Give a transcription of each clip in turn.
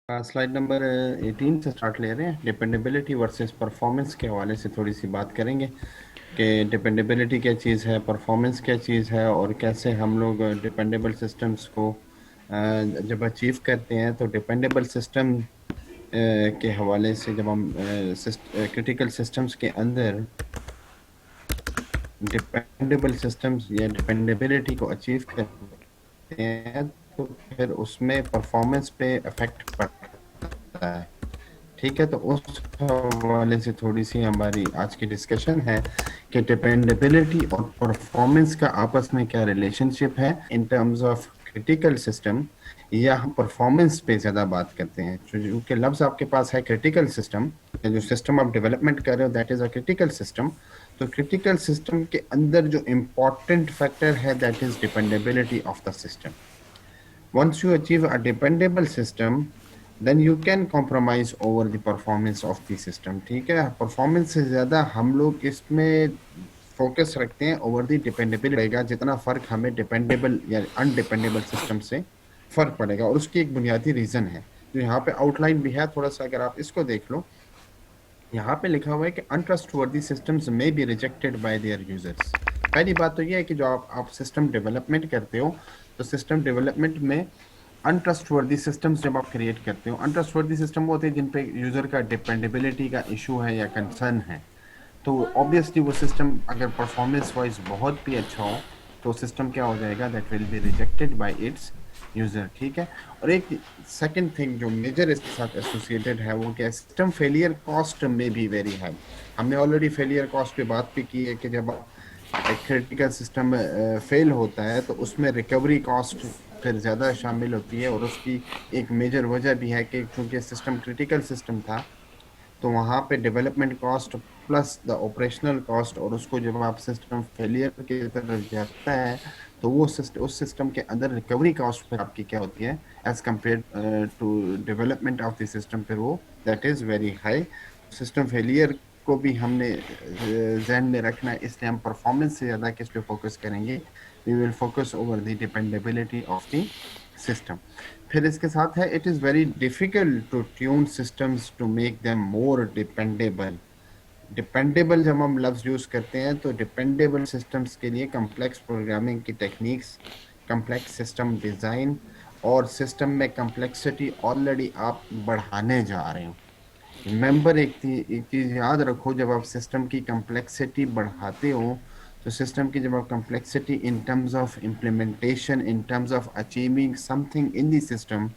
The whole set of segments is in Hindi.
स्लाइड नंबर 18 से स्टार्ट ले रहे हैं। डिपेंडेबिलिटी वर्सेस परफॉर्मेंस के हवाले से थोड़ी सी बात करेंगे कि डिपेंडेबिलिटी क्या चीज़ है, परफॉर्मेंस क्या चीज़ है, और कैसे हम लोग डिपेंडेबल सिस्टम्स को जब अचीव करते हैं तो डिपेंडेबल सिस्टम के हवाले से जब हम क्रिटिकल सिस्टम्स के अंदर डिपेंडेबल सिस्टम्स या डिपेंडेबिलिटी को अचीव करते हैं तो फिर उसमें परफॉर्मेंस पे इफेक्ट पड़ता है। ठीक है, तो उस हवाले से थोड़ी सी हमारी आज की डिस्कशन है कि डिपेंडेबिलिटी और परफॉर्मेंस का आपस में क्या रिलेशनशिप है इन टर्म्स ऑफ क्रिटिकल सिस्टम, या हम परफॉर्मेंस पे ज़्यादा बात करते हैं। क्योंकि लफ्ज़ आपके पास है क्रिटिकल सिस्टम, जो सिस्टम आप डेवलपमेंट कर रहे हो that is a critical system. तो क्रिटिकल सिस्टम के अंदर जो इम्पोर्टेंट फैक्टर है that is dependability of the system. Once you achieve a dependable system, then you can compromise over the performance of the system। ठीक है, परफॉर्मेंस से ज़्यादा हम लोग इसमें फोकस रखते हैं ओवर द डिपेंडेबिलिटी रहेगा, जितना फ़र्क हमें डिपेंडेबल या अनडिपेंडेबल सिस्टम से फ़र्क पड़ेगा। और उसकी एक बुनियादी रीज़न है जो यहाँ पे आउटलाइन भी है, थोड़ा सा अगर आप इसको देख लो। यहाँ पे लिखा हुआ है कि अनट्रस्टवर्दी सिस्टम्स में be rejected by their users. पहली बात तो ये है कि जो आप सिस्टम डेवलपमेंट करते हो, तो सिस्टम डेवलपमेंट में अनट्रस्टवर्दी सिस्टम्स जब आप क्रिएट करते हो, अनट्रस्टवर्दी सिस्टम वो होते हैं जिन पे यूजर का डिपेंडेबिलिटी का इशू है या कंसर्न है। तो ऑब्वियसली वो सिस्टम अगर परफॉर्मेंस वाइज बहुत भी अच्छा हो तो सिस्टम क्या हो जाएगा, that will be rejected by it's user. ठीक है, और एक सेकंड थिंग जो मेजर इसके साथ एसोसिएटेड है वो क्या है, सिस्टम फेलियर कॉस्ट में भी वेरी हाई। हमने ऑलरेडी फेलियर कॉस्ट पे बात भी की है कि जब एक क्रिटिकल सिस्टम फेल होता है तो उसमें रिकवरी कॉस्ट फिर ज़्यादा शामिल होती है। और उसकी एक मेजर वजह भी है कि चूंकि सिस्टम क्रिटिकल सिस्टम था तो वहाँ पे development cost plus the operational cost, और उसको जब आप सिस्टम फेलियर की तरफ जाता है तो वो उस सिस्टम के अंदर रिकवरी कॉस्ट फिर आपकी क्या होती है age compare to development of the system, फिर वो that is very high. System failure को भी हमने जहन में रखना है, इसलिए हम परफॉर्मेंस से ज़्यादा किस पे फोकस करेंगे, we will focus over the dependability of the system. फिर इसके साथ है it is very difficult to tune systems to make them more dependable. Dependable जब हम लफ्ज़ यूज़ करते हैं तो डिपेंडेबल सिस्टम्स के लिए कम्प्लेक्स प्रोग्रामिंग की टेक्निक्स, कम्प्लेक्स सिस्टम डिज़ाइन और सिस्टम में कम्प्लेक्सिटी ऑलरेडी आप बढ़ाने जा रहे हो। रिमेंबर एक चीज याद रखो, जब आप सिस्टम की कम्प्लेक्सिटी बढ़ाते हो तो सिस्टम की जब आप complexity in terms of implementation, in terms of achieving something in the system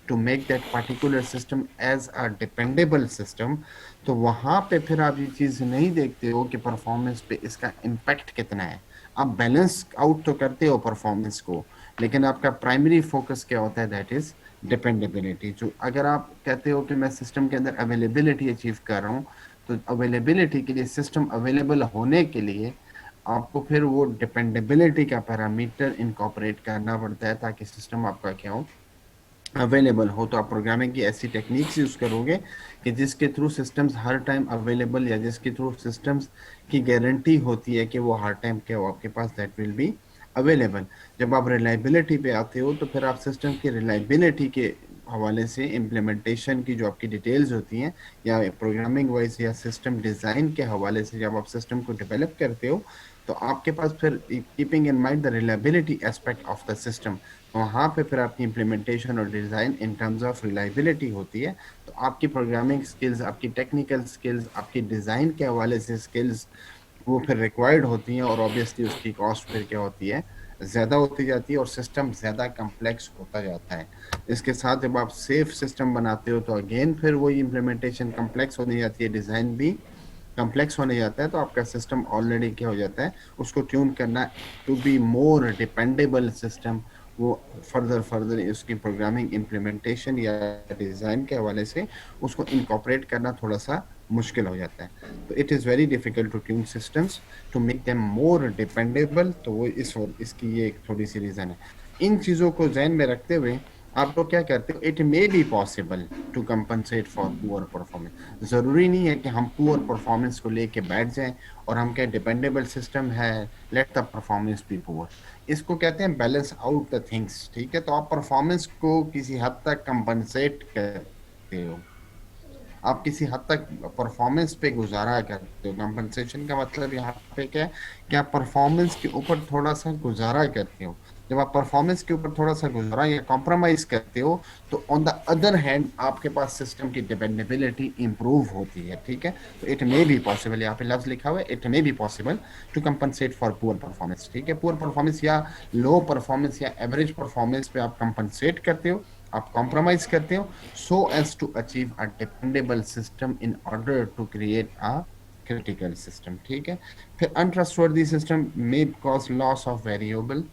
to make that particular system as a dependable system, तो वहां पे फिर आप ये चीज नहीं देखते हो कि परफॉर्मेंस पे इसका इम्पैक्ट कितना है। आप बैलेंस आउट तो करते हो परफॉर्मेंस को, लेकिन आपका प्राइमरी फोकस क्या होता है, दैट इज डिपेंडेबिलिटी। जो अगर आप कहते हो कि मैं सिस्टम के अंदर अवेलेबिलिटी अचीव कर रहा हूँ, तो अवेलेबिलिटी के लिए, सिस्टम अवेलेबल होने के लिए आपको फिर वो डिपेंडेबिलिटी का पैरामीटर इनकॉर्पोरेट करना पड़ता है ताकि सिस्टम आपका क्या हो, अवेलेबल हो। तो आप प्रोग्रामिंग की ऐसी टेक्निक्स यूज करोगे कि जिसके थ्रू सिस्टम्स हर टाइम अवेलेबल, या जिसके थ्रू सिस्टम्स की गारंटी होती है कि वो हर टाइम क्या हो आपके पास, दैट विल बी अवेलेबल। जब आप रिलायबिलिटी पे आते हो तो फिर आप सिस्टम की रिलायबिलिटी के हवाले से इम्प्लीमेंटेशन की जो आपकी डिटेल्स होती हैं, या प्रोग्रामिंग वाइज या सिस्टम डिज़ाइन के हवाले से जब आप सिस्टम को डेवलप करते हो तो आपके पास फिर keeping in mind the reliability aspect of the system, वहाँ पे फिर आपकी इम्प्लीमेंटेशन और design in terms of reliability होती है। तो आपकी प्रोग्रामिंग स्किल्स, आपकी टेक्निकल स्किल्स, आपकी डिज़ाइन के हवाले से स्किल्स वो फिर रिक्वायर्ड होती हैं, और ऑब्वियसली उसकी कॉस्ट फिर क्या होती है, ज़्यादा होती जाती है और सिस्टम ज़्यादा कम्प्लेक्स होता जाता है। इसके साथ जब आप सेफ सिस्टम बनाते हो तो अगेन फिर वही इम्प्लीमेंटेशन कम्प्लेक्स होने जाती है, डिज़ाइन भी कम्प्लेक्स होने जाता है। तो आपका सिस्टम ऑलरेडी क्या हो जाता है, उसको ट्यून करना to be more dependable system, वो फर्दर फर्दर उसकी प्रोग्रामिंग इम्प्लीमेंटेशन या डिज़ाइन के हवाले से उसको इनकॉर्पोरेट करना थोड़ा सा मुश्किल हो जाता है। तो it is very difficult to tune systems to make them more dependable. तो वो इसकी ये एक थोड़ी सी रीज़न है। इन चीज़ों को जहन में रखते हुए आप लोग क्या करते हो, it may be possible to compensate for poor performance. ज़रूरी नहीं है कि हम पुअर परफॉर्मेंस को लेके बैठ जाएं और हम क्या डिपेंडेबल सिस्टम है, let the performance be poor. इसको कहते हैं बैलेंस आउट द थिंग्स। ठीक है, तो आप परफॉर्मेंस को किसी हद तक कंपनसेट कर करते हो, आप किसी हद तक परफॉर्मेंस पे गुजारा करते हो। कंपनसेशन का मतलब यहाँ पे क्या है कि आप परफॉर्मेंस के ऊपर थोड़ा सा गुजारा करते हो। जब आप परफॉर्मेंस के ऊपर थोड़ा सा गुजारा या कॉम्प्रोमाइज करते हो, तो ऑन द अदर हैंड आपके पास सिस्टम की डिपेंडेबिलिटी इंप्रूव होती है। ठीक है, तो इट मे बी पॉसिबल, यहाँ पे लफ्ज लिखा हुआ है, it may be possible to compensate for poor performance. ठीक है, पुअर परफॉर्मेंस या लो परफॉर्मेंस या एवरेज परफॉर्मेंस पे आप कंपनसेट करते हो, आप कॉम्प्रोमाइज करते हो, so as to achieve a dependable system in order to create a critical system। ठीक है, फिर untrustworthy system may cause loss of variable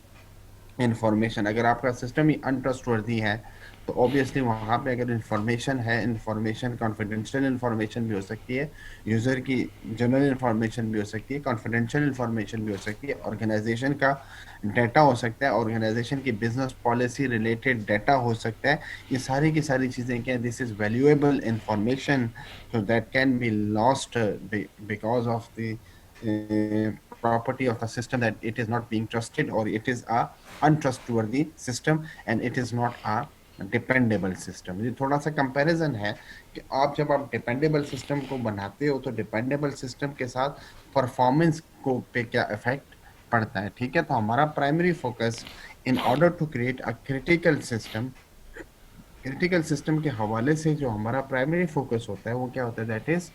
information. अगर आपका सिस्टम ही अनट्रस्टवर्दी है, तो ऑब्वियसली वहां पे अगर इंफॉर्मेशन है, इंफॉर्मेशन कॉन्फिडेंशियल इंफॉर्मेशन भी हो सकती है, यूजर की जनरल इंफॉर्मेशन भी हो सकती है, कॉन्फिडेंशियल इंफॉर्मेशन भी हो सकती है, ऑर्गेनाइजेशन का डाटा हो सकता है, ऑर्गेनाइजेशन की बिजनेस पॉलिसी रिलेटेड डाटा हो सकता है। ये सारी की सारी चीजें क्या, this is valuable information, so that can be lost because of the property of the system, that it is not being trusted or it is a untrustworthy system and it is not a dependable system. ये थोड़ा सा कंपैरिजन है कि आप जब आप डिपेंडेबल सिस्टम को बनाते हो, तो डिपेंडेबल सिस्टम के साथ परफॉर्मेंस को पे क्या इफेक्ट पड़ता है। ठीक है, तो हमारा primary focus in order to create a critical system, critical system के हवाले से जो हमारा प्राइमरी फोकस होता है वो क्या होता है, that is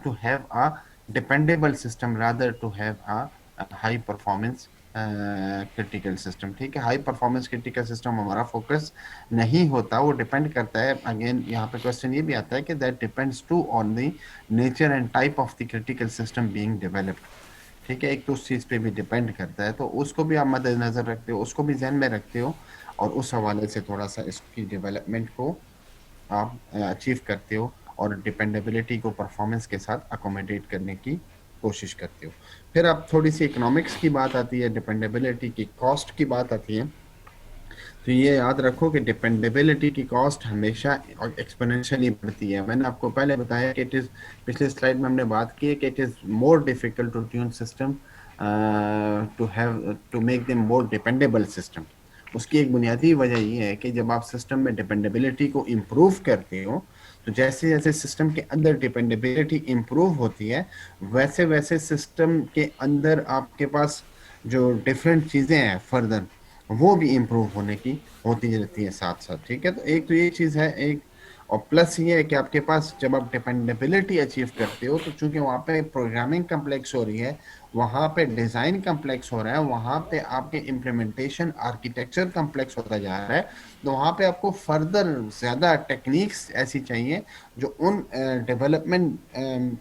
to have a dependable system rather to have a high performance critical system. ठीक है, हाई परफॉर्मेंस क्रिटिकल सिस्टम हमारा फोकस नहीं होता, वो डिपेंड करता है, अगेन यहाँ पे क्वेश्चन ये भी आता है कि that depends to on the nature and type of the critical system being developed. ठीक है, एक तो उस चीज पे भी डिपेंड करता है, तो उसको भी आप मद्देनजर रखते हो, उसको भी ध्यान में रखते हो, और उस हवाले से थोड़ा सा इसकी डेवलपमेंट को आप अचीव करते हो, और डिपेंडेबिलिटी को परफॉर्मेंस के साथ अकोमोडेट करने की कोशिश करते हो। फिर अब थोड़ी सी इकोनॉमिक्स की बात आती है, डिपेंडेबिलिटी की कॉस्ट की बात आती है। तो ये याद रखो कि डिपेंडेबिलिटी की कॉस्ट हमेशा एक्सपोनेंशियली बढ़ती है। मैंने आपको पहले बताया कि इट इज, पिछले स्लाइड में हमने बात की है कि it is more difficult to tune system to make them more dependable system. उसकी एक बुनियादी वजह ये है कि जब आप सिस्टम में डिपेंडेबिलिटी को इम्प्रूव करते हो, तो जैसे जैसे सिस्टम के अंदर डिपेंडेबिलिटी इम्प्रूव होती है, वैसे वैसे सिस्टम के अंदर आपके पास जो डिफरेंट चीज़ें हैं फर्दर, वो भी इम्प्रूव होने की होती रहती है साथ साथ। ठीक है, तो एक तो ये चीज़ है एक, और प्लस ये है कि आपके पास जब आप डिपेंडेबिलिटी अचीव करते हो, तो चूंकि वहाँ पे प्रोग्रामिंग कम्प्लेक्स हो रही है, वहाँ पे डिज़ाइन कम्प्लेक्स हो रहा है, वहाँ पे आपके इम्प्लीमेंटेशन आर्किटेक्चर कम्प्लेक्स होता जा रहा है, तो वहाँ पे आपको फर्दर ज़्यादा टेक्निक्स ऐसी चाहिए, जो उन डेवलपमेंट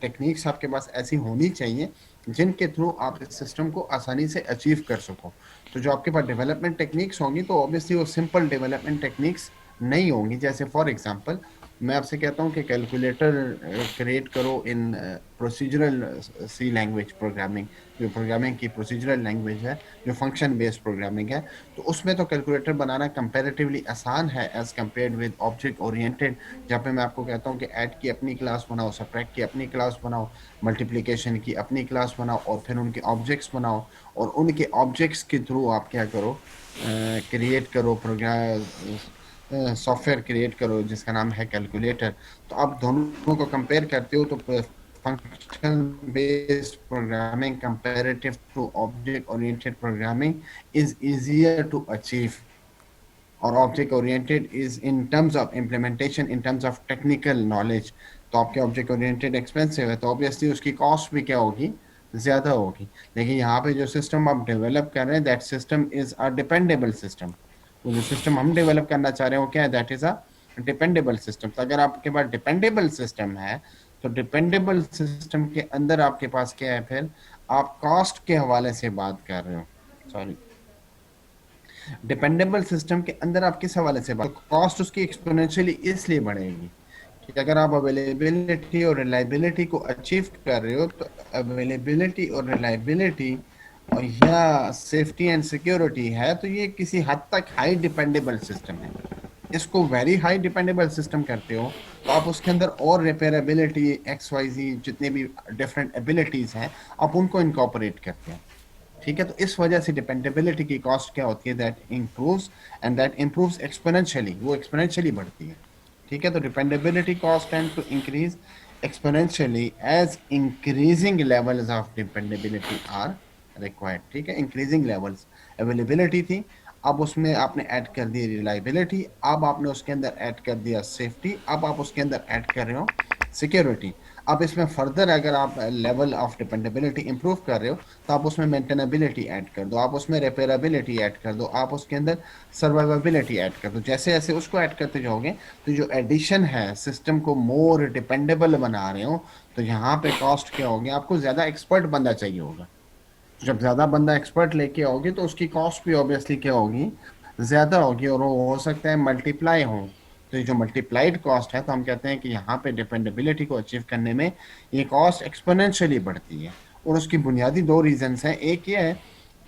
टेक्निक्स आपके पास ऐसी होनी चाहिए जिनके थ्रू आप इस सिस्टम को आसानी से अचीव कर सको। तो जो आपके पास डेवलपमेंट टेक्निक्स होंगी, तो ऑब्वियसली वो सिंपल डेवलपमेंट टेक्निक्स नहीं होंगी। जैसे फॉर एग्जांपल मैं आपसे कहता हूँ कि कैलकुलेटर क्रिएट करो इन प्रोसीजरल सी लैंग्वेज प्रोग्रामिंग, जो प्रोग्रामिंग की प्रोसीजरल लैंग्वेज है, जो फंक्शन बेस्ड प्रोग्रामिंग है, तो उसमें तो कैलकुलेटर बनाना कंपैरेटिवली आसान है as compared with object oriented, जहाँ पे मैं आपको कहता हूँ कि ऐड की अपनी क्लास बनाओ, सब्ट्रैक्ट की अपनी क्लास बनाओ, मल्टीप्लिकेशन की अपनी क्लास बनाओ, और फिर उनके ऑब्जेक्ट्स बनाओ, और उनके ऑब्जेक्ट्स के थ्रू आप क्या करो, क्रिएट करो प्रोग्राम, सॉफ्टवेयर क्रिएट करो जिसका नाम है कैलकुलेटर। तो आप दोनों को कंपेयर करते हो, तो function based programming comparative to object oriented programming is easier to achieve, और object oriented is in terms of implementation, in terms of technical knowledge, तो आपके ऑब्जेक्ट ओरिएंटेड एक्सपेंसिव है, तो ऑब्वियसली उसकी कॉस्ट भी क्या होगी, ज्यादा होगी। लेकिन यहाँ पे जो सिस्टम आप डेवलप कर रहे हैं, that system is a dependable system. वो जो सिस्टम हम डेवलप करना चाह रहे हैं वो क्या है, that is a dependable system. तो अगर आपके पास डिपेंडेबल सिस्टम है, तो डिपेंडेबल सिस्टम के अंदर आपके पास क्या है, फिर आप कॉस्ट के हवाले से बात कर रहे हो, सॉरी, डिपेंडेबल सिस्टम के अंदर आप किस हवाले से बात, कॉस्ट उसकी एक्सपोनेंशियली इसलिए बढ़ेगी कि अगर आप अवेलेबिलिटी और रिलायबिलिटी को अचीव कर रहे हो, तो अवेलेबिलिटी और रिलायबिलिटी और या सेफ्टी एंड सिक्योरिटी है, तो ये किसी हद तक हाई डिपेंडेबल सिस्टम है। इसको वेरी हाई डिपेंडेबल सिस्टम करते हो, तो आप उसके अंदर और रिपेयरेबिलिटी, एक्स वाई जी जितने भी डिफरेंट एबिलिटीज हैं, आप उनको इनकॉर्पोरेट करते हो। ठीक है, तो इस वजह से डिपेंडेबिलिटी की कॉस्ट क्या होती है, that improves, and that improves exponentially, वो एक्सपोनेंशियली बढ़ती है। ठीक है, तो dependability cost tend to increase exponentially as increasing levels of dependability are required. ठीक है, इंक्रीजिंग लेवल्स, अवेलेबिलिटी थी, अब उसमें आपने ऐड कर दी रिलायबिलिटी, अब आपने उसके अंदर ऐड कर दिया सेफ्टी, अब आप उसके अंदर ऐड कर रहे हो सिक्योरिटी। अब इसमें फर्दर अगर आप लेवल ऑफ डिपेंडेबिलिटी इंप्रूव कर रहे हो तो आप उसमें मेंटेनेबिलिटी ऐड कर दो, आप उसमें रिपेयरेबिलिटी ऐड कर दो, आप उसके अंदर सर्वाइवेबिलिटी ऐड कर दो। जैसे जैसे उसको ऐड करते जाओगे तो जो एडिशन है सिस्टम को मोर डिपेंडेबल बना रहे हो, तो यहाँ पे कॉस्ट क्या होगी, आपको ज्यादा एक्सपर्ट बंदा चाहिए होगा। जब ज्यादा बंदा एक्सपर्ट लेके आओगे तो उसकी कॉस्ट भी ऑब्वियसली क्या होगी, ज्यादा होगी, और वो हो सकता है मल्टीप्लाई हो। तो ये जो मल्टीप्लाइड कॉस्ट है, तो हम कहते हैं कि यहाँ पे डिपेंडेबिलिटी को अचीव करने में ये कॉस्ट एक्सपोनेंशियली बढ़ती है। और उसकी बुनियादी दो रीजंस हैं। एक ये है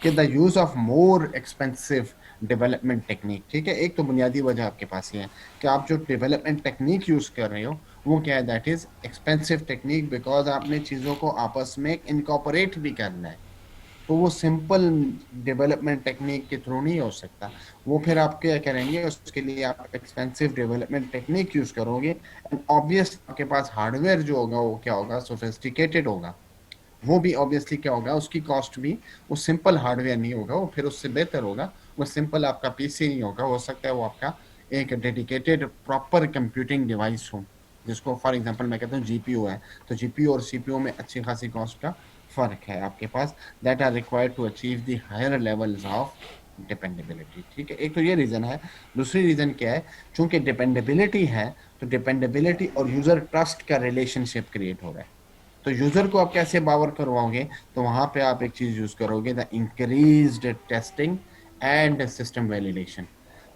कि the use of more expensive development technique. ठीक है, एक तो बुनियादी वजह आपके पास ये है कि आप जो डेवलपमेंट टेक्निक यूज कर रहे हो वो क्या है, that is expensive technique, because आपने चीजों को आपस में इनकॉर्पोरेट भी करना है। तो वो सिंपल डेवलपमेंट टेक्निक के थ्रू नहीं हो सकता। वो फिर आप क्या करेंगे, उसके लिए आप एक्सपेंसिव डेवलपमेंट टेक्निक यूज करोगे, एंड ऑब्वियस आपके पास हार्डवेयर जो होगा वो क्या होगा, सोफिस्टिकेटेड होगा। वो भी ऑब्वियसली क्या होगा, उसकी कॉस्ट भी वो सिंपल हार्डवेयर नहीं होगा, वो फिर उससे बेहतर होगा। वो सिंपल आपका पीसी नहीं होगा, हो सकता है वो आपका एक डेडिकेटेड प्रॉपर कंप्यूटिंग डिवाइस हो, जिसको फॉर एग्जांपल मैं कहता हूँ जीपीयू है। तो जीपीयू और सीपीयू में अच्छी खासी कॉस्ट का फर्क है आपके पास, that are required to achieve the higher levels of dependability. ठीक है, एक तो ये रीजन है। दूसरी रीजन क्या है, चूंकि डिपेंडेबिलिटी है तो डिपेंडेबिलिटी और यूजर ट्रस्ट का रिलेशनशिप क्रिएट हो रहा है। तो यूजर को आप कैसे बावर करवाओगे, तो वहां पे आप एक चीज यूज करोगे, the increased testing and system validation.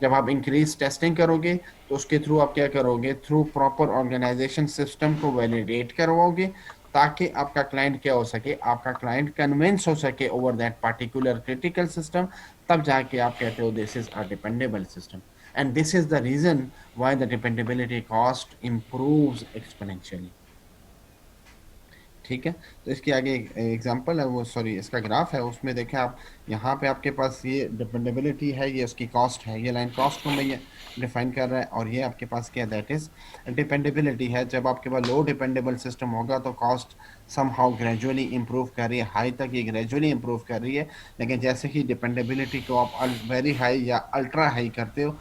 जब आप इंक्रीज टेस्टिंग करोगे तो उसके थ्रू आप क्या करोगे, थ्रू प्रॉपर ऑर्गेनाइजेशन सिस्टम को वैलिडेट करवाओगे, ताकि आपका क्लाइंट क्या हो सके, आपका क्लाइंट कन्विंस हो सके over that particular critical system. तब जाके आप कहते हो this is a dependable system, and this is the reason why the dependability cost improves exponentially. ठीक है, तो इसकी आगे एग्जांपल है, वो सॉरी इसका ग्राफ है, उसमें देखें आप, यहाँ पे आपके पास ये डिपेंडेबिलिटी है, ये उसकी कॉस्ट है, ये लाइन कॉस्ट को मैं ये डिफाइन कर रहा है, और ये आपके पास क्या, दैट इज डिपेंडेबिलिटी है। जब आपके पास लो डिपेंडेबल सिस्टम होगा तो कॉस्ट समहाउ ग्रेजुअली इंप्रूव कर रही है, हाई तक ये ग्रेजुअली इंप्रूव कर रही है। लेकिन जैसे ही डिपेंडेबिलिटी को आप वेरी हाई या अल्ट्रा हाई करते हो,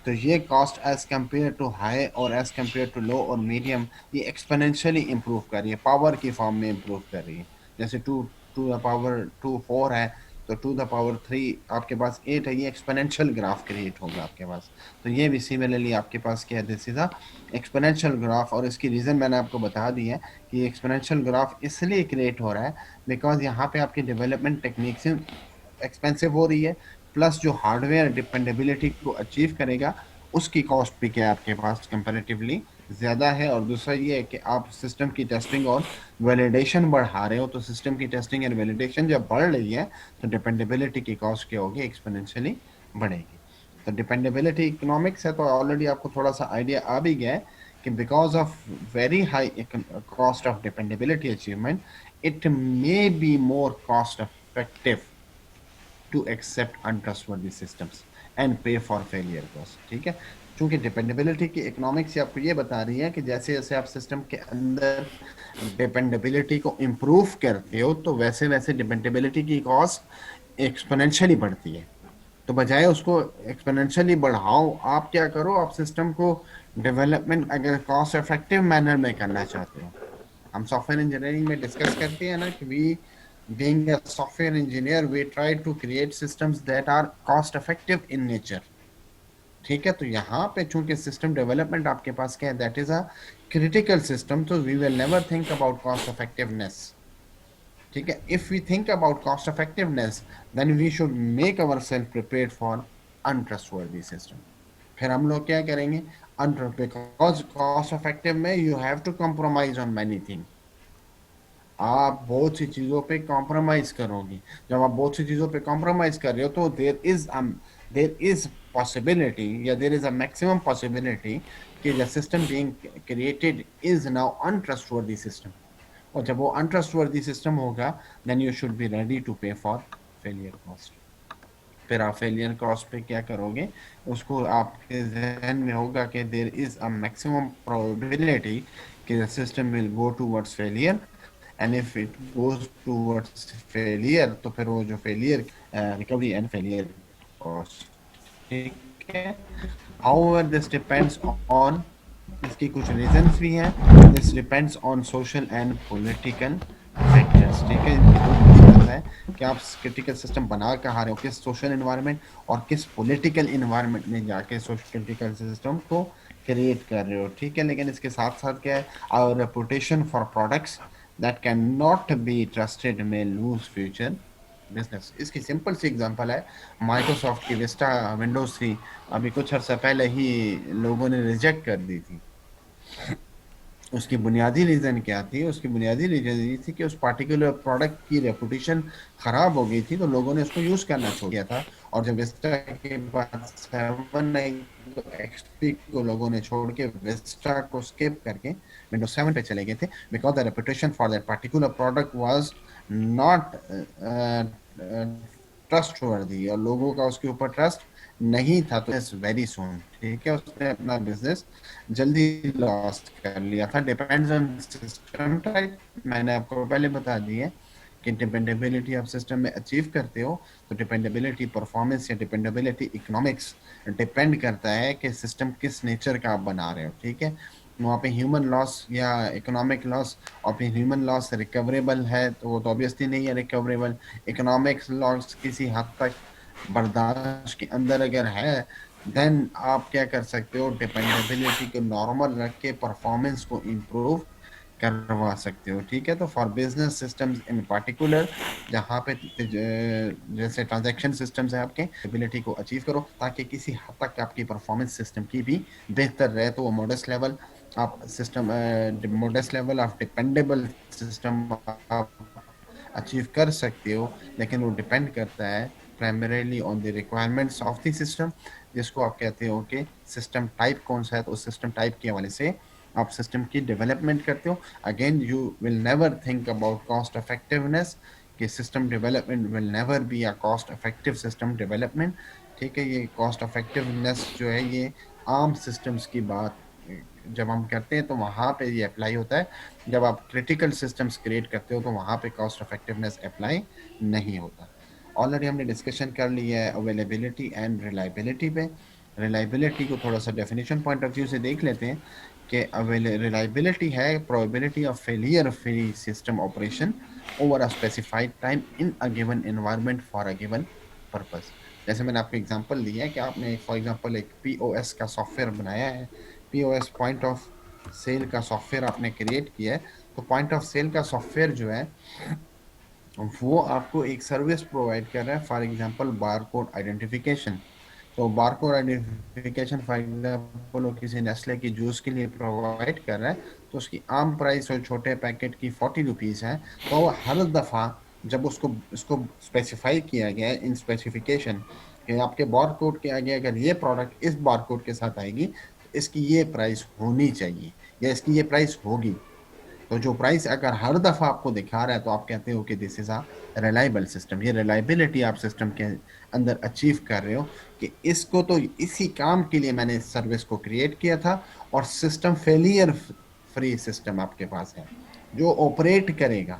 तो ये cost as compare to high और एज कम्पेयर टू लो और मीडियम, ये एक्सपोनेंशियली इंप्रूव कर रही है, पावर की फॉर्म में इंप्रूव कर रही है। जैसे two to the power two 4 है, तो टू द पावर 3 आपके पास 8 है, ये एक्सपोनेंशियल ग्राफ क्रिएट होगा आपके पास। तो ये भी सिमिलरली आपके पास क्या है, this is a exponential graph. और इसकी रीज़न मैंने आपको बता दी है कि एक्सपोनेंशियल ग्राफ इसलिए क्रिएट हो रहा है बिकॉज यहाँ पे आपकी डेवलपमेंट टेक्निक से एक्सपेंसिव हो रही है, प्लस जो हार्डवेयर डिपेंडेबिलिटी को अचीव करेगा उसकी कॉस्ट भी क्या है आपके पास कंपैरेटिवली ज़्यादा है। और दूसरा ये है कि आप सिस्टम की टेस्टिंग और वैलिडेशन बढ़ा रहे हो, तो सिस्टम की टेस्टिंग एंड वैलिडेशन जब बढ़ रही है तो डिपेंडेबिलिटी की कॉस्ट क्या होगी, एक्सपोनेंशियली बढ़ेगी। तो डिपेंडेबिलिटी इकोनॉमिक्स है, तो ऑलरेडी आपको थोड़ा सा आइडिया आ भी गया है कि because of very high cost of dependability achievement, it may be more cost effective to accept untrustworthy systems and pay for failure cost। ठीक है, क्योंकि डिपेंडेबिलिटी की इकोनॉमिक्स आपको ये बता रही है कि जैसे जैसे आप सिस्टम के अंदर डिपेंडेबिलिटी को इम्प्रूव करते हो तो वैसे वैसे डिपेंडेबिलिटी की कॉस्ट एक्सपोनेंशियली बढ़ती है। तो बजाय उसको एक्सपोनेंशियली बढ़ाओ, आप क्या करो, आप सिस्टम को डेवलपमेंट अगर कॉस्ट इफेक्टिव मैनर में करना चाहते हो, हम सॉफ्टवेयर इंजीनियरिंग में डिस्कस करते हैं ना कि we being a software engineer we try to create systems that are cost effective in nature। ठीक है, तो यहाँ पे चूंकि सिस्टम डेवलपमेंट आपके पास क्या है, that is a critical system, तो we will never think about cost effectiveness. ठीक है, if we think about cost effectiveness then we should make our self prepared for untrustworthy system. फिर हम लोग क्या करेंगे, बिकॉज कॉस्ट इफेक्टिव में you have to compromise on many thing, आप बहुत सी चीजों पे कॉम्प्रोमाइज करोगे। जब आप बहुत सी चीजों पे कॉम्प्रोमाइज कर रहे हो तो देर इज पॉसिबिलिटी या there is a maximum possibility कि the system being created is now untrustworthy system. और जब वो अनट्रस्टवर्दी सिस्टम होगा then you should be ready to pay for failure cost. फिर आप फेलियर कॉस्ट पे क्या करोगे, उसको आपके जहन में होगा कि there is a maximum probability कि the system will go towards failure, and if it goes towards failure तो फिर वो जो failure recovery and failure cost, ठीक है। हाउएवर दिस डिपेंड्स ऑन, इसकी कुछ रीजंस भी हैं, this depends on social and political factors, ठीक है। इनकी दो दिक्कत है कि आप क्रिटिकल सिस्टम बना कहाँ रहे हो, किस सोशल इन्वायरमेंट और किस पॉलिटिकल इन्वायरमेंट में जाके सोशल क्रिटिकल सिस्टम को क्रिएट कर रहे हो, ठीक है। लेकिन इसके साथ साथ क्या है, our reputation for products that can not be trusted may lose future business. इसकी सिंपल सी एग्जांपल है माइक्रोसॉफ्ट की विस्टा विंडोज थी, अभी कुछ अर्सा पहले ही लोगों ने रिजेक्ट कर दी थी। उसकी बुनियादी रीज़न क्या थी, उसकी बुनियादी रीज़न ये थी कि उस पार्टिकुलर प्रोडक्ट की रेपुटेशन ख़राब हो गई थी, तो लोगों ने उसको यूज़ करना छोड़ दिया था। और जब विस्टा के बाद 7 आई तो एक्सपी को लोगों ने छोड़ के विस्टा को स्किप करके विंडोज 7 पे चले गए थे, because the reputation for that particular product was not trust वर्दी, और लोगों का उसके ऊपर ट्रस्ट नहीं था। तो वेरी सुन, ठीक है, उसने अपना बिजनेस जल्दी लॉस्ट कर लिया था। डिपेंड्स ऑन सिस्टम टाइप, मैंने आपको पहले बता दी है कि डिपेंडेबिलिटी आप सिस्टम में अचीव करते हो तो डिपेंडेबिलिटी परफॉर्मेंस या डिपेंडेबिलिटी इकोनॉमिक्स डिपेंड करता है कि सिस्टम किस नेचर का आप बना रहे हो, ठीक है। वहाँ पे ह्यूमन लॉस या इकोनॉमिक लॉस, और फिर ह्यूमन लॉस रिकवरेबल है तो वो तो ऑब्वियसली नहीं है रिकवरेबल। इकोनॉमिक लॉस किसी हद तक बर्दाश्त के अंदर अगर है, देन आप क्या कर सकते हो, डिपेंडेबिलिटी को नॉर्मल रख के परफॉर्मेंस को इम्प्रूव करवा सकते हो, ठीक है। तो for business systems in particular, जहाँ पे जैसे ट्रांजैक्शन सिस्टम्स हैं आपके, एबिलिटी को अचीव करो ताकि किसी हद तक आपकी परफॉर्मेंस सिस्टम की भी बेहतर रहे, तो वो मोडेस्ट लेवल आप system, modest level of dependable system आप अचीव कर सकते हो। लेकिन वो डिपेंड करता है primarily on the requirements of the system, जिसको आप कहते हो कि सिस्टम टाइप कौन सा है, तो उस सिस्टम टाइप के हवाले से आप सिस्टम की डेवलपमेंट करते हो। Again you will never think about cost effectiveness, कि system development will never be a cost effective system development, ठीक है। ये कॉस्ट इफेक्टिवनेस जो है ये आम सिस्टम्स की बात जब हम करते हैं तो वहाँ पे ये अप्लाई होता है, जब आप क्रिटिकल सिस्टम्स क्रिएट करते हो तो वहाँ पे कॉस्ट इफेक्टिवनेस अप्लाई नहीं होता। ऑलरेडी हमने डिस्कशन कर लिया है अवेलेबिलिटी एंड रिलायबिलिटी पे। रिलायबिलिटी को थोड़ा सा डेफिनेशन पॉइंट ऑफ व्यू से देख लेते हैं कि रिलायबिलिटी है probability of failure free system operation over a specified time in a given environment for a given purpose. जैसे मैंने आपको एग्जांपल दिया है कि आपने फॉर एग्जांपल एक पीओएस का सॉफ्टवेयर बनाया है, पीओएस पॉइंट ऑफ सेल का सॉफ्टवेयर आपने क्रिएट किया है, तो पॉइंट ऑफ सेल का सॉफ्टवेयर जो है वो आपको एक सर्विस प्रोवाइड कर रहा है, फॉर एग्जांपल बारकोड आइडेंटिफिकेशन। तो बारकोड आइडेंटिफिकेशन फॉर एग्जांपल वो किसी नेस्ले की जूस के लिए प्रोवाइड कर रहा है, तो उसकी आम प्राइस और छोटे पैकेट की 40 रुपीज़ है। तो वो हर दफ़ा जब उसको स्पेसिफाई किया गया है इन स्पेसिफिकेशन कि आपके बारकोड के आगे अगर ये प्रोडक्ट इस बारकोड के साथ आएगी तो इसकी ये प्राइस होनी चाहिए या इसकी ये प्राइस होगी, तो जो प्राइस अगर हर दफा आपको दिखा रहा है तो आप कहते हो कि this is a reliable system. ये रिलायबिलिटी आप सिस्टम के अंदर अचीव कर रहे हो कि इसको तो इसी काम के लिए मैंने इस सर्विस को क्रिएट किया था, और सिस्टम फेलियर फ्री सिस्टम आपके पास है जो ऑपरेट करेगा,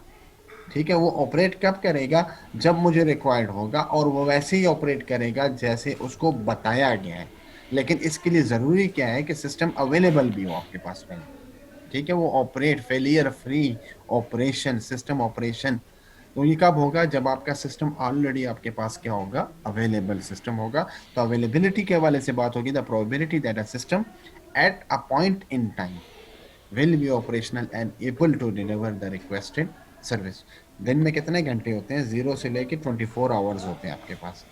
ठीक है। वो ऑपरेट कब करेगा, जब मुझे रिक्वायर्ड होगा, और वो वैसे ही ऑपरेट करेगा जैसे उसको बताया गया है। लेकिन इसके लिए जरूरी क्या है कि सिस्टम अवेलेबल भी हो आपके पास में, ठीक है। वो operate failure free operation, system operation, तो ये कब होगा, जब आपका सिस्टम ऑलरेडी आपके पास क्या होगा, अवेलेबल सिस्टम होगा। तो अवेलेबिलिटी के हवाले से बात होगी, the probability that a system at a point in time will be operational and able to deliver the requested service. दिन में कितने घंटे होते हैं, 0 से लेके 24 आवर्स होते हैं आपके पास,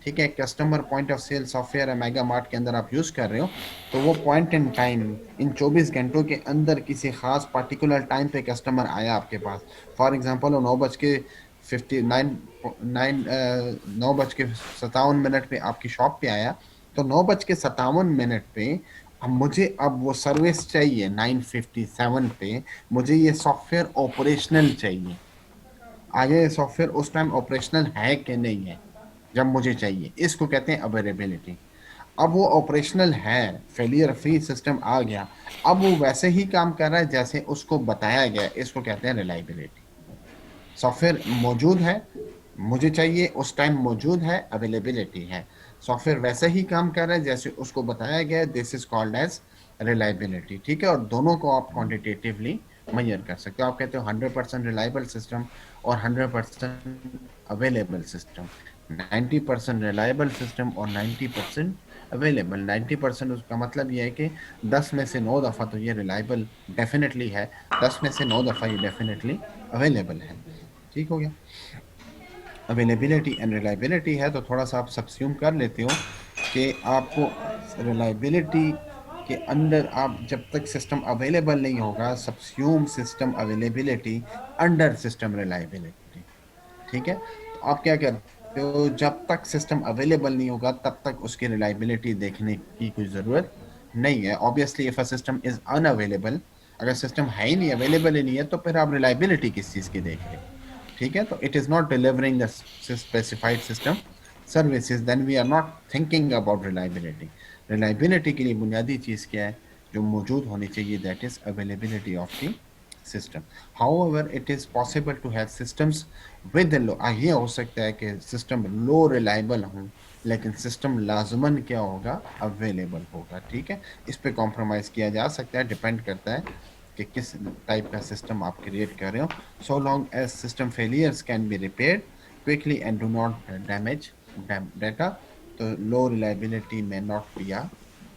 ठीक है। Customer point of sale software है मेगा मार्ट के अंदर आप यूज कर रहे हो, तो वो पॉइंट इन टाइम इन 24 घंटों के अंदर किसी खास पार्टिकुलर टाइम पे कस्टमर आया आपके पास, फॉर एग्जांपल वो 9:57 पे आपकी शॉप पे आया, तो 9:57 पे अब मुझे अब वो सर्विस चाहिए 9:57 पे, मुझे ये सॉफ्टवेयर ऑपरेशनल चाहिए। आगे सॉफ्टवेयर उस टाइम ऑपरेशनल है कि नहीं है, जब मुझे चाहिए, इसको कहते हैं अवेलेबिलिटी। अब वो ऑपरेशनल है, फेलियर फ्री सिस्टम आ गया, अब वो वैसे ही काम कर रहा है जैसे उसको बताया गया, इसको कहते हैं रिलायबिलिटी। सॉफ्टवेयर मौजूद है, मुझे चाहिए उस टाइम मौजूद है, अवेलेबिलिटी है। सॉफ्टवेयर वैसे ही काम कर रहा है जैसे उसको बताया गया है, this is called as reliability. ठीक है, और दोनों को आप क्वांटिटेटिवली मेजर कर सकते हो। आप कहते हो 100% रिलायबल सिस्टम और 100% अवेलेबल सिस्टम, 90% रिलायबल सिस्टम और 90% अवेलेबल। 90% उसका मतलब ये है कि 10 में से 9 दफ़ा तो ये रिलायबल डेफिनेटली है, 10 में से 9 दफ़ा ये डेफिनेटली अवेलेबल है। ठीक हो गया। अवेलेबिलिटी एंड रिलायबिलिटी है तो थोड़ा सा आप सब्स्यूम कर लेते हो कि आपको रिलायबिलिटी के अंदर, आप जब तक सिस्टम अवेलेबल नहीं होगा, subsume system availability under system reliability. ठीक है, तो आप क्या करते हो, जब तक सिस्टम अवेलेबल नहीं होगा तब तक उसकी रिलायबिलिटी देखने की कोई ज़रूरत नहीं है। Obviously if a system is unavailable, अगर सिस्टम है ही नहीं, अवेलेबल ही नहीं है, तो फिर आप रिलायबिलिटी किस चीज़ की देख रहे हो। ठीक है, तो it is not delivering the specified system services, then we are not thinking about reliability. Reliability के लिए बुनियादी चीज़ क्या है जो मौजूद होनी चाहिए, that is availability of the system. However, it is possible to have systems with लो, ये हो सकता है कि सिस्टम लो रिलायबल हो लेकिन सिस्टम लाजमन क्या होगा, अवेलेबल होगा। ठीक है, इस पे कॉम्प्रोमाइज किया जा सकता है, डिपेंड करता है कि किस टाइप का सिस्टम आप क्रिएट कर रहे हो। So long as system failures can be repaired quickly and do not damage data, तो low reliability may not be a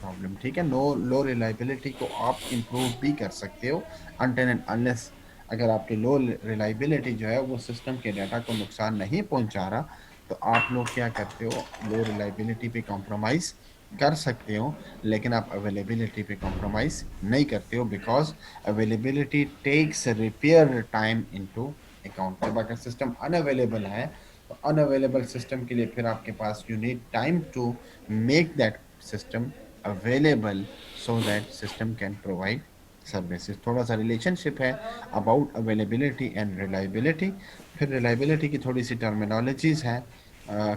problem. ठीक है, लो रिलायबिलिटी को आप इम्प्रूव भी कर सकते हो अनटिल एंड अनलेस, अगर आपकी लो रिलायबिलिटी जो है वो सिस्टम के डाटा को नुकसान नहीं पहुंचा रहा, तो आप लोग क्या करते हो, लो रिलायबिलिटी पे कॉम्प्रोमाइज कर सकते हो, लेकिन आप अवेलेबिलिटी पे कॉम्प्रोमाइज नहीं करते हो, because availability takes repair time into account. जब अगर सिस्टम अनअवेलेबल है तो अनअवेलेबल सिस्टम के लिए फिर आपके पास you need time to make that system available so that system can provide services. थोड़ा सा रिलेशनशिप है अबाउट अवेलेबिलिटी एंड रिलायबिलिटी। फिर रिलायबिलिटी की थोड़ी सी टर्मिनोलॉजीज हैं,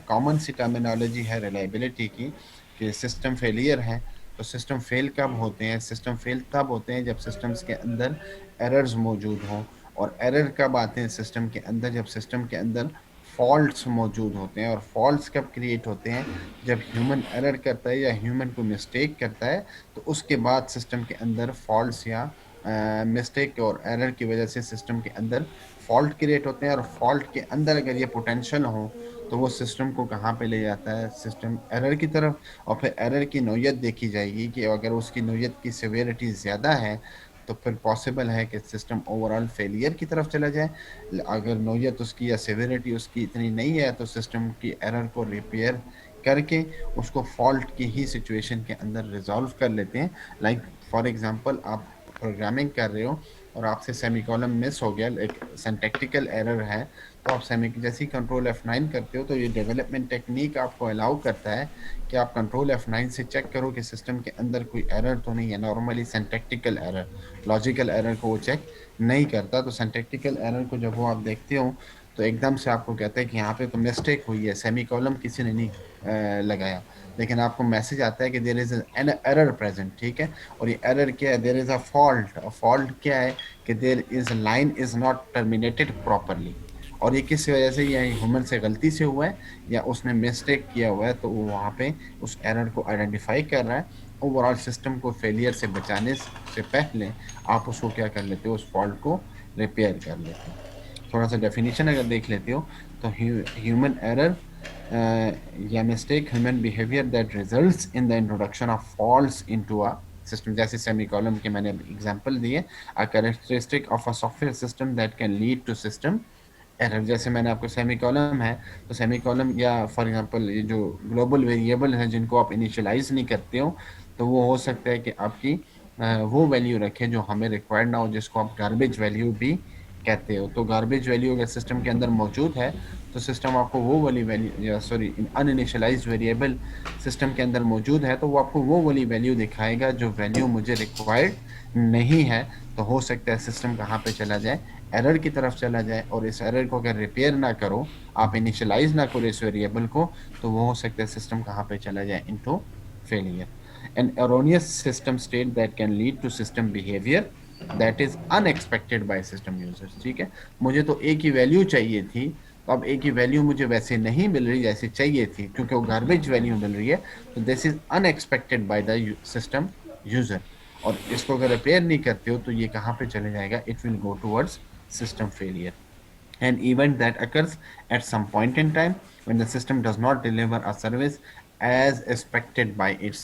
कॉमन सी टर्मिनोलॉजी है रिलायबिलिटी की कि सिस्टम फेलियर है। तो सिस्टम फेल कब होते हैं, सिस्टम फेल तब होते हैं जब सिस्टम्स के अंदर एरर्स मौजूद हों। और एरर कब आते हैं सिस्टम के अंदर, जब सिस्टम के अंदर फॉल्ट्स मौजूद होते हैं। और फॉल्ट्स कब क्रिएट होते हैं, जब ह्यूमन एरर करता है या ह्यूमन को मिस्टेक करता है, तो उसके बाद सिस्टम के अंदर फॉल्ट्स या मिस्टेक और एरर की वजह से सिस्टम के अंदर फॉल्ट क्रिएट होते हैं। और फॉल्ट के अंदर अगर ये पोटेंशियल हो तो वो सिस्टम को कहाँ पे ले जाता है, सिस्टम एरर की तरफ। और फिर एरर की नौयत देखी जाएगी कि अगर उसकी नौयत की सिवियरिटी ज़्यादा है तो फिर पॉसिबल है कि सिस्टम ओवरऑल फेलियर की तरफ चला जाए। अगर नौयत उसकी या सिवियरिटी उसकी इतनी नहीं है तो सिस्टम की एरर को रिपेयर करके उसको फॉल्ट की ही सिचुएशन के अंदर रिजॉल्व कर लेते हैं। लाइक फॉर एग्जांपल, आप प्रोग्रामिंग कर रहे हो और आपसे सेमीकोलन मिस हो गया, एक सिंटैक्टिकल एरर है, तो आप सेमी जैसे ही कंट्रोल F9 करते हो तो ये डेवलपमेंट टेक्निक आपको अलाउ करता है कि आप कंट्रोल F9 से चेक करो कि सिस्टम के अंदर कोई एरर तो नहीं है। Normally syntactical error, logical error को वो चेक नहीं करता। तो सिंटैक्टिकल एरर को जब वो आप देखते हो तो एकदम से आपको कहता है कि यहाँ पे तो मिस्टेक हुई है, सेमीकोलन किसी ने नहीं लगाया, लेकिन आपको मैसेज आता है कि there is an error present. ठीक है, और ये एरर क्या है, there is a fault. Fault क्या है कि there is line is not terminated properly. और ये किस वजह से, ये ह्यूमन से गलती से हुआ है या उसने मिस्टेक किया हुआ है, तो वो वहाँ पे उस एरर को आइडेंटिफाई कर रहा है। ओवरऑल सिस्टम को फेलियर से बचाने से पहले आप उसको क्या कर लेते हो, उस फॉल्ट को रिपेयर कर लेते हो। थोड़ा सा डेफिनेशन अगर देख लेते हो तो ह्यूमन एरर या mistake, human behaviour that results in the introduction of faults into a system. जैसे सेमीकोलन के मैंने एग्जांपल दिए, a characteristic of a software system that can lead to system error. जैसे मैंने आपको सेमीकोलन है तो सेमीकोलन, या फॉर एग्जांपल ये जो ग्लोबल वेरिएबल है जिनको आप इनिशियलाइज नहीं करते हो, तो वो हो सकता है कि आपकी वो वैल्यू रखे जो हमें रिक्वायर्ड ना हो, जिसको आप गार्बेज वैल्यू भी कहते हो। तो गार्बेज वैल्यू अगर सिस्टम के अंदर मौजूद है तो सिस्टम आपको वो वाली वैल्यू, या सॉरी अनइनिशियलाइज्ड वेरिएबल सिस्टम के अंदर मौजूद है तो वो आपको वो वाली वैल्यू दिखाएगा जो वैल्यू मुझे रिक्वायर्ड नहीं है। तो हो सकता है सिस्टम कहाँ पे चला जाए, एरर की तरफ चला जाए, और इस एरर को अगर रिपेयर ना करो, आप इनिशियलाइज ना करो इस वेरिएबल को, तो वो हो सकता है सिस्टम कहाँ पे चला जाए, into failure. An erroneous system state that can lead to system behavior that is unexpected by system users। ठीक है, मुझे तो ए की वैल्यू चाहिए थी, तो अब ए की वैल्यू मुझे वैसे नहीं मिल रही जैसे चाहिए थी, क्योंकि वो गार्बेज वैल्यू मिल रही है, तो this is unexpected by the system user. और इसको अगर रिपेयर नहीं करते हो तो ये कहाँ पे चले जाएगा, it will go towards system failure, an event that occurs at some point in time when the system does not deliver a service as expected by its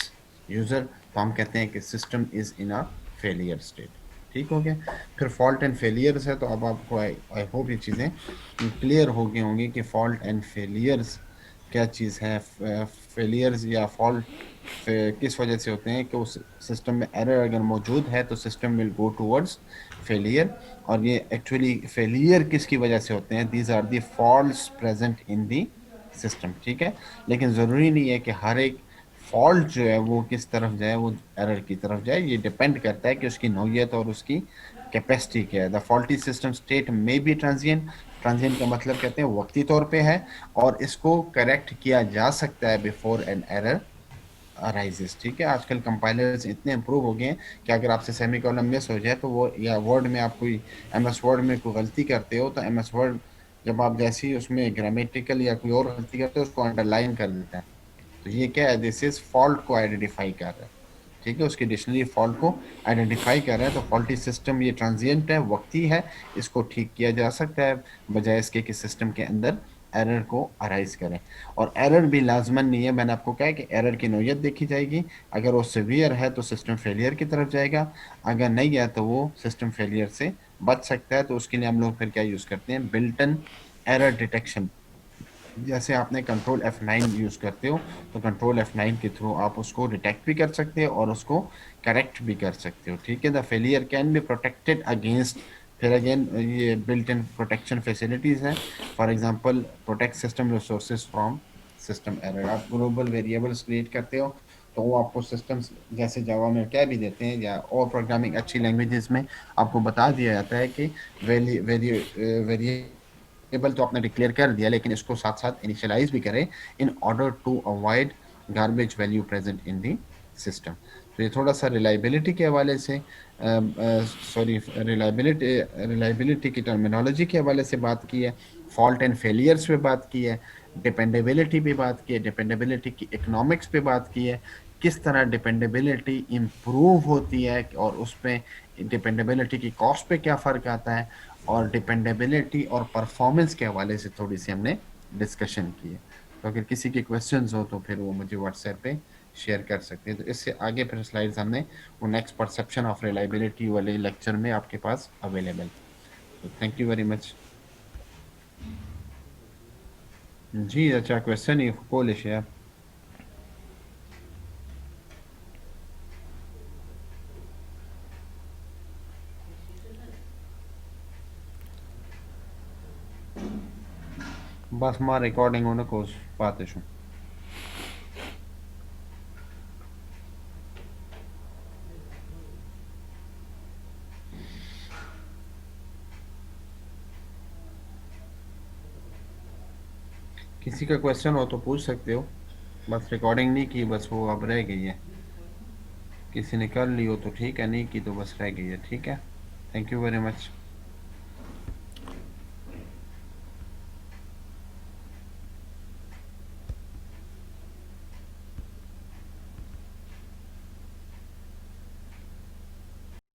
user। तो हम कहते हैं कि system is in a failure state. ठीक हो गया। फिर फॉल्ट एंड फेलियर्स है, तो अब आपको आई होप ये चीज़ें क्लियर हो गई होंगी कि फॉल्ट एंड फेलियर्स क्या चीज़ है। फेलियर्स या फॉल्ट किस वजह से होते हैं कि उस सिस्टम में एरर अगर मौजूद है तो system will go towards failure. और ये एक्चुअली फेलियर किसकी वजह से होते हैं, these are the faults present in the system. ठीक है, लेकिन ज़रूरी नहीं है कि हर एक फॉल्ट जो है वो किस तरफ जाए, वो एरर की तरफ जाए। ये डिपेंड करता है कि उसकी नौयत और उसकी कैपेसिटी क्या है। द फॉल्टी सिस्टम स्टेट में बी ट्रांजिएंट, ट्रांजिएंट का मतलब कहते हैं वक्ती तौर पे है, और इसको करेक्ट किया जा सकता है बिफोर एन एरर अराइजेस। ठीक है, आजकल कंपाइलर्स इतने इंप्रूव हो गए हैं कि अगर आपसे सेमी कॉलम मिस हो जाए तो वो, या वर्ड में आप कोई एमएस वर्ड में कोई गलती करते हो, तो एमएस वर्ड जब आप जैसे ही उसमें ग्रामेटिकल या कोई और गलती करते हो उसको अंडरलाइन कर देता है। तो ये क्या है, दिस इज फॉल्ट को आइडेंटिफाई कर रहा है। ठीक है, उसकी डिक्शनरी फॉल्ट को आइडेंटिफाई कर रहा है। तो फॉल्टी सिस्टम ये ट्रांजिएंट है, वक्ती है, इसको ठीक किया जा सकता है बजाय इसके कि सिस्टम के अंदर एरर को अराइज करें। और एरर भी लाजमन नहीं है, मैंने आपको कहा कि एरर की नौयत देखी जाएगी। अगर वो सीवियर है तो सिस्टम फेलियर की तरफ जाएगा, अगर नहीं है तो वो सिस्टम फेलियर से बच सकता है। तो उसके लिए हम लोग फिर क्या यूज़ करते हैं, बिल्ट इन एरर डिटेक्शन। जैसे आपने कंट्रोल F9 यूज़ करते हो, तो कंट्रोल F9 के थ्रू आप उसको डिटेक्ट भी कर सकते हो और उसको करेक्ट भी कर सकते हो। ठीक है, the failure can be protected against, फिर अगेन ये बिल्ट इन प्रोटेक्शन फैसिलिटीज़ हैं। For example, protect system resources from system error. आप ग्लोबल वेरिएबल्स क्रिएट करते हो तो वो आपको सिस्टम्स जैसे जावा में क्या भी देते हैं, या और प्रोग्रामिंग अच्छी लैंग्वेजेस में आपको बता दिया जाता है कि वेरिएबल तो आपने डिक्लेयर कर दिया, लेकिन इसको साथ साथ इनिशियलाइज भी करें in order to avoid garbage value present in the system. तो ये थोड़ा सा रिलायबिलिटी के हवाले से, सॉरी, रिलायबिलिटी की टर्मिनोलॉजी के हवाले से बात की है, फॉल्ट एंड फेलियर्स पे बात की है, डिपेंडेबिलिटी पे बात की है, डिपेंडेबिलिटी की इकोनॉमिक्स पे बात की है, किस तरह डिपेंडेबिलिटी इम्प्रूव होती है और उसमें डिपेंडेबिलिटी की कॉस्ट पे क्या फ़र्क आता है, और डिपेंडेबिलिटी और परफॉर्मेंस के हवाले से थोड़ी सी हमने डिस्कशन की है। तो अगर किसी के क्वेश्चंस हो तो फिर वो मुझे व्हाट्सएप पे शेयर कर सकते हैं। तो इससे आगे फिर स्लाइड्स हमने वो नेक्स्ट परसेप्शन ऑफ रिलायबिलिटी वाले लेक्चर में आपके पास अवेलेबल। तो थैंक यू वेरी मच। जी अच्छा, क्वेश्चन ही पोलिश है। बस मां रिकॉर्डिंग होने को बात है। किसी का क्वेश्चन हो तो पूछ सकते हो, बस रिकॉर्डिंग नहीं की, बस वो अब रह गई है। किसी ने कर ली हो तो ठीक है, नहीं की तो बस रह गई है। ठीक है, थैंक यू वेरी मच।